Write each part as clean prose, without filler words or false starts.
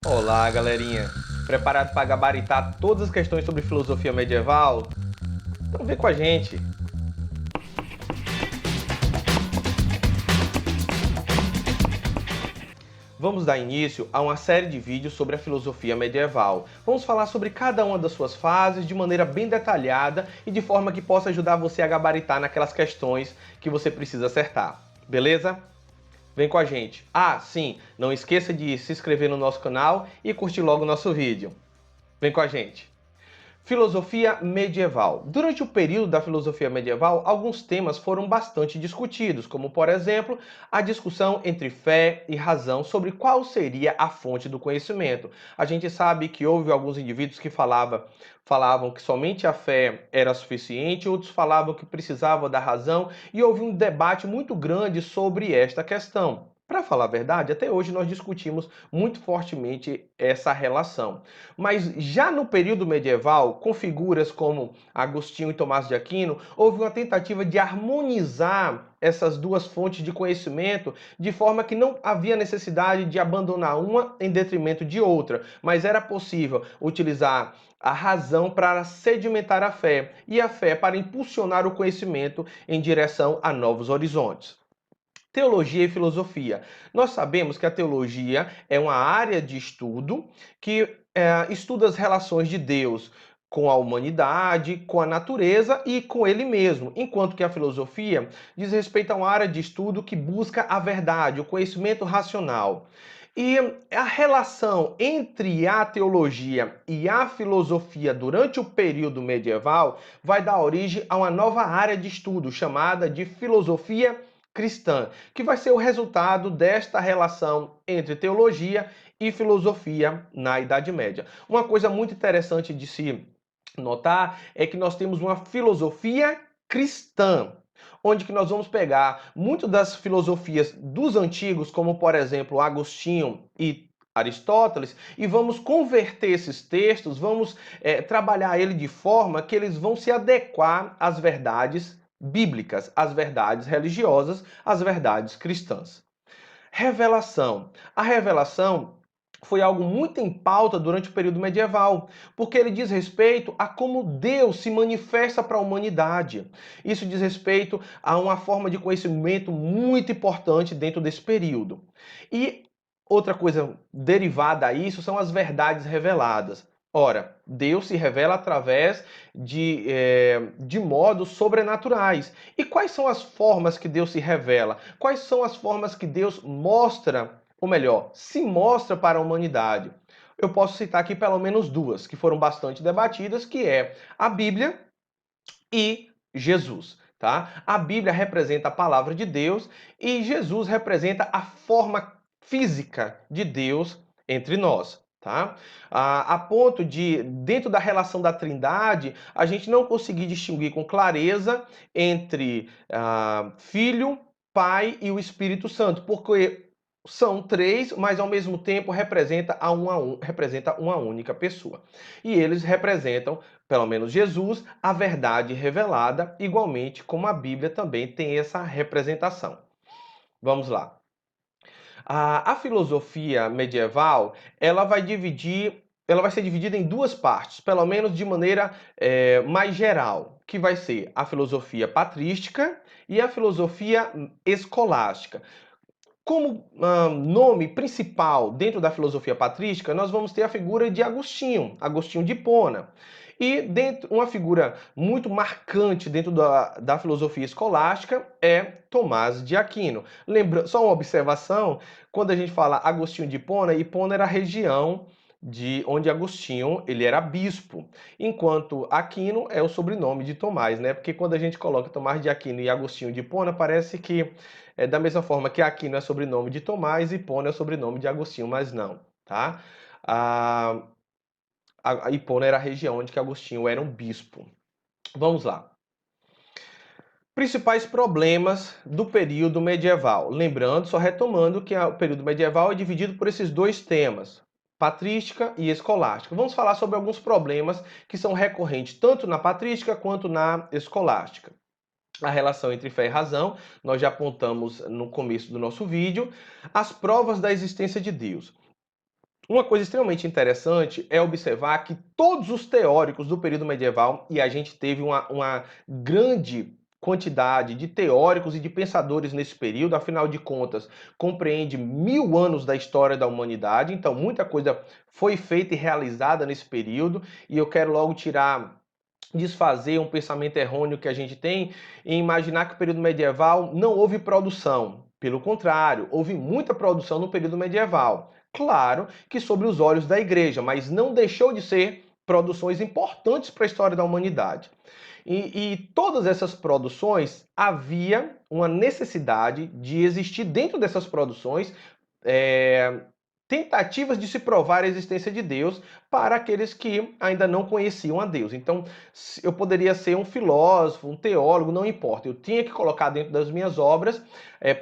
Olá, galerinha! Preparado para gabaritar todas as questões sobre filosofia medieval? Então vem com a gente! Vamos dar início a uma série de vídeos sobre a filosofia medieval. Vamos falar sobre cada uma das suas fases de maneira bem detalhada e de forma que possa ajudar você a gabaritar naquelas questões que você precisa acertar. Beleza? Vem com a gente! Ah, sim, não esqueça de se inscrever no nosso canal e curtir logo o nosso vídeo. Vem com a gente! Filosofia medieval. Durante o período da filosofia medieval, alguns temas foram bastante discutidos, como, por exemplo, a discussão entre fé e razão sobre qual seria a fonte do conhecimento. A gente sabe que houve alguns indivíduos que falavam que somente a fé era suficiente, outros falavam que precisava da razão, e houve um debate muito grande sobre esta questão. Para falar a verdade, até hoje nós discutimos muito fortemente essa relação. Mas já no período medieval, com figuras como Agostinho e Tomás de Aquino, houve uma tentativa de harmonizar essas duas fontes de conhecimento de forma que não havia necessidade de abandonar uma em detrimento de outra, mas era possível utilizar a razão para sedimentar a fé e a fé para impulsionar o conhecimento em direção a novos horizontes. Teologia e filosofia. Nós sabemos que a teologia é uma área de estudo que estuda as relações de Deus com a humanidade, com a natureza e com ele mesmo, enquanto que a filosofia diz respeito a uma área de estudo que busca a verdade, o conhecimento racional. E a relação entre a teologia e a filosofia durante o período medieval vai dar origem a uma nova área de estudo chamada de filosofia cristã, que vai ser o resultado desta relação entre teologia e filosofia na Idade Média. Uma coisa muito interessante de se notar é que nós temos uma filosofia cristã, onde que nós vamos pegar muito das filosofias dos antigos, como por exemplo Agostinho e Aristóteles, e vamos converter esses textos, vamos trabalhar ele de forma que eles vão se adequar às verdades bíblicas, às verdades religiosas, às verdades cristãs. Revelação. A revelação foi algo muito em pauta durante o período medieval, porque ele diz respeito a como Deus se manifesta para a humanidade. Isso diz respeito a uma forma de conhecimento muito importante dentro desse período. E outra coisa derivada a isso são as verdades reveladas. Ora, Deus se revela através de modos sobrenaturais. E quais são as formas que Deus se revela? Quais são as formas que Deus mostra, ou melhor, se mostra para a humanidade? Eu posso citar aqui pelo menos duas, que foram bastante debatidas, que é a Bíblia e Jesus. Tá? A Bíblia representa a palavra de Deus e Jesus representa a forma física de Deus entre nós. Tá? A ponto de, dentro da relação da Trindade, a gente não conseguir distinguir com clareza entre Filho, Pai e o Espírito Santo, porque são três, mas ao mesmo tempo representa uma única pessoa. E eles representam, pelo menos Jesus, a verdade revelada, igualmente como a Bíblia também tem essa representação. Vamos lá. A filosofia medieval, ela vai ser dividida em duas partes, pelo menos de maneira mais geral, que vai ser a filosofia patrística e a filosofia escolástica. Como nome principal dentro da filosofia patrística, nós vamos ter a figura de Agostinho, Agostinho de Hipona. E uma figura muito marcante dentro da filosofia escolástica é Tomás de Aquino. Lembra, só uma observação, quando a gente fala Agostinho de Hipona, Hipona era a região de onde Agostinho ele era bispo, enquanto Aquino é o sobrenome de Tomás, né? Porque quando a gente coloca Tomás de Aquino e Agostinho de Hipona, parece que é da mesma forma que Aquino é sobrenome de Tomás e Hipona é sobrenome de Agostinho, mas não, tá? A, a Hipona era a região onde que Agostinho era um bispo. Vamos lá. Principais problemas do período medieval. Lembrando, só retomando que o período medieval é dividido por esses dois temas, patrística e escolástica. Vamos falar sobre alguns problemas que são recorrentes tanto na patrística quanto na escolástica. A relação entre fé e razão, nós já apontamos no começo do nosso vídeo. As provas da existência de Deus. Uma coisa extremamente interessante é observar que todos os teóricos do período medieval, e a gente teve uma grande quantidade de teóricos e de pensadores nesse período, afinal de contas, compreende 1000 anos da história da humanidade, então muita coisa foi feita e realizada nesse período, e eu quero logo desfazer um pensamento errôneo que a gente tem em imaginar que o período medieval não houve produção. Pelo contrário, houve muita produção no período medieval. Claro que sobre os olhos da igreja, mas não deixou de ser produções importantes para a história da humanidade. E todas essas produções, havia uma necessidade de existir dentro dessas produções é, tentativas de se provar a existência de Deus para aqueles que ainda não conheciam a Deus. Então, eu poderia ser um filósofo, um teólogo, não importa. Eu tinha que colocar dentro das minhas obras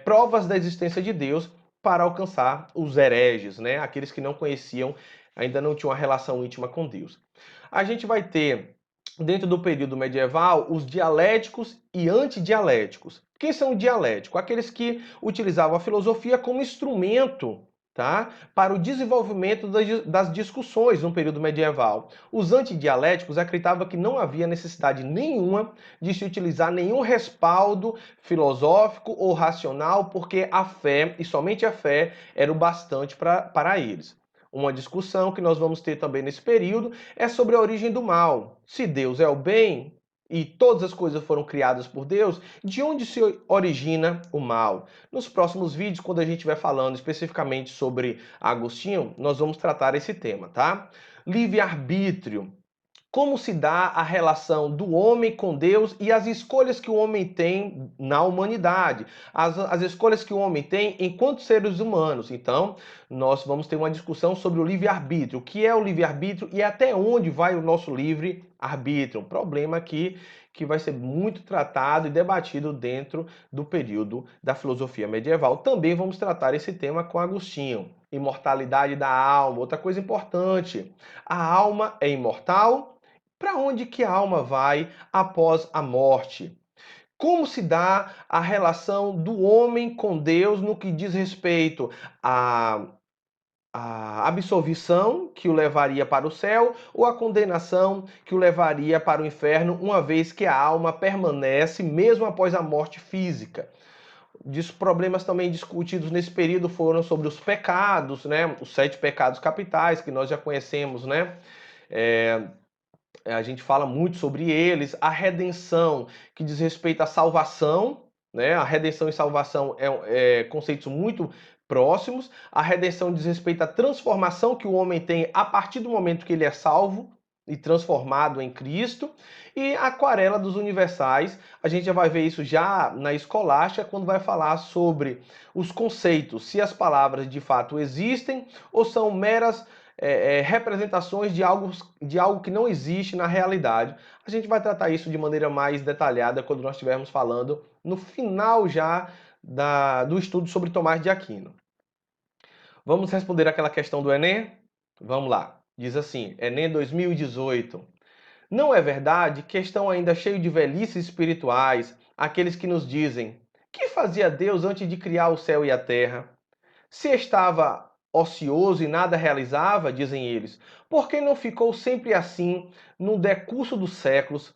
provas da existência de Deus para alcançar os hereges, né? Aqueles que não conheciam, ainda não tinham uma relação íntima com Deus. A gente vai ter, dentro do período medieval, os dialéticos e antidialéticos. Quem são dialéticos? Aqueles que utilizavam a filosofia como instrumento, tá, para o desenvolvimento das discussões no período medieval. Os antidialéticos acreditavam que não havia necessidade nenhuma de se utilizar nenhum respaldo filosófico ou racional, porque a fé, e somente a fé, era o bastante para eles. Uma discussão que nós vamos ter também nesse período é sobre a origem do mal. Se Deus é o bem e todas as coisas foram criadas por Deus, de onde se origina o mal? Nos próximos vídeos, quando a gente vai falando especificamente sobre Agostinho, nós vamos tratar esse tema, tá? Livre-arbítrio. Como se dá a relação do homem com Deus e as escolhas que o homem tem na humanidade, as escolhas que o homem tem enquanto seres humanos. Então, nós vamos ter uma discussão sobre o livre-arbítrio, o que é o livre-arbítrio e até onde vai o nosso livre-arbítrio. Um problema aqui que vai ser muito tratado e debatido dentro do período da filosofia medieval. Também vamos tratar esse tema com Agostinho. Imortalidade da alma, outra coisa importante. A alma é imortal? Para onde que a alma vai após a morte? Como se dá a relação do homem com Deus no que diz respeito à absolvição, que o levaria para o céu, ou a condenação, que o levaria para o inferno, uma vez que a alma permanece mesmo após a morte física? Problemas também discutidos nesse período foram sobre os pecados, né? Os 7 pecados capitais, que nós já conhecemos, né? A gente fala muito sobre eles, a redenção, que diz respeito à salvação, né? A redenção e salvação é conceitos muito próximos. A redenção diz respeito à transformação que o homem tem a partir do momento que ele é salvo e transformado em Cristo. E a aquarela dos universais, a gente já vai ver isso já na escolástica, quando vai falar sobre os conceitos, se as palavras de fato existem ou são meras representações de algo que não existe na realidade. A gente vai tratar isso de maneira mais detalhada quando nós estivermos falando no final já do estudo sobre Tomás de Aquino. Vamos responder aquela questão do Enem? Vamos lá. Diz assim, Enem 2018. Não é verdade que estão ainda cheios de velhices espirituais aqueles que nos dizem: que fazia Deus antes de criar o céu e a terra? Se estava ocioso e nada realizava, dizem eles, por que não ficou sempre assim, no decurso dos séculos,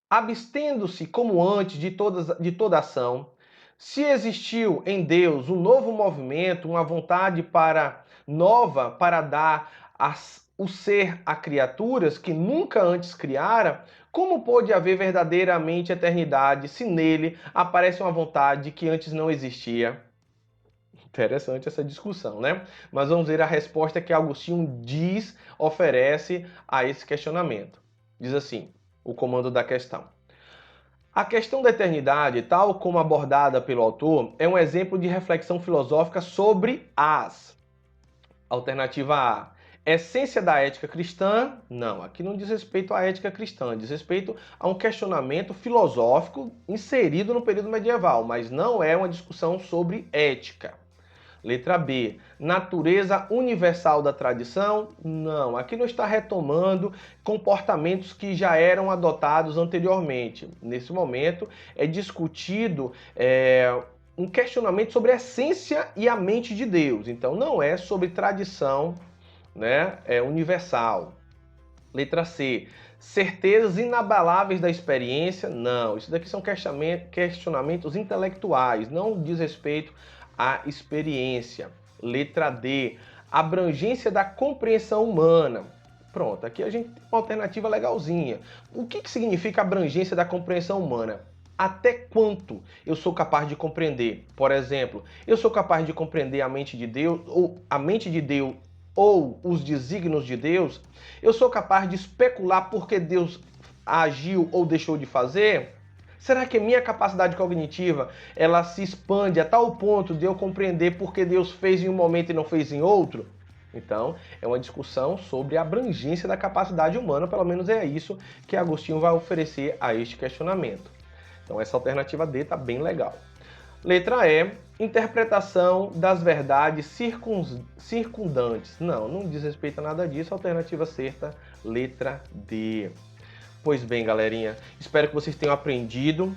abstendo-se como antes de toda ação? Se existiu em Deus um novo movimento, uma vontade nova para dar o ser a criaturas que nunca antes criara, como pode haver verdadeiramente eternidade se nele aparece uma vontade que antes não existia? Interessante essa discussão, né? Mas vamos ver a resposta que Agostinho oferece a esse questionamento. Diz assim, o comando da questão. A questão da eternidade, tal como abordada pelo autor, é um exemplo de reflexão filosófica sobre as. Alternativa A. Essência da ética cristã? Não, aqui não diz respeito à ética cristã, diz respeito a um questionamento filosófico inserido no período medieval, mas não é uma discussão sobre ética. Letra B. Natureza universal da tradição? Não, aqui não está retomando comportamentos que já eram adotados anteriormente. Nesse momento é discutido um questionamento sobre a essência e a mente de Deus. Então não é sobre tradição né, é universal. Letra C, certezas inabaláveis da experiência? Não, isso daqui são questionamentos intelectuais, não diz respeito à experiência. Letra D, abrangência da compreensão humana. Pronto, aqui a gente tem uma alternativa legalzinha. O que significa abrangência da compreensão humana? Até quanto eu sou capaz de compreender? Por exemplo, eu sou capaz de compreender a mente de Deus, ou a mente de Deus, ou os desígnios de Deus? Eu sou capaz de especular porque Deus agiu ou deixou de fazer? Será que a minha capacidade cognitiva ela se expande a tal ponto de eu compreender porque Deus fez em um momento e não fez em outro? Então, é uma discussão sobre a abrangência da capacidade humana, pelo menos é isso que Agostinho vai oferecer a este questionamento. Então, essa alternativa D está bem legal. Letra E, interpretação das verdades circundantes. Não diz respeito a nada disso. Alternativa certa, letra D. Pois bem, galerinha, espero que vocês tenham aprendido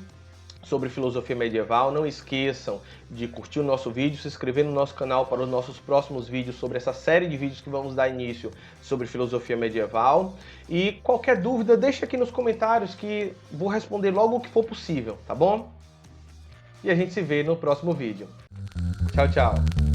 sobre filosofia medieval. Não esqueçam de curtir o nosso vídeo, se inscrever no nosso canal para os nossos próximos vídeos sobre essa série de vídeos que vamos dar início sobre filosofia medieval. E qualquer dúvida, deixa aqui nos comentários que vou responder logo o que for possível, tá bom? E a gente se vê no próximo vídeo. Tchau, tchau!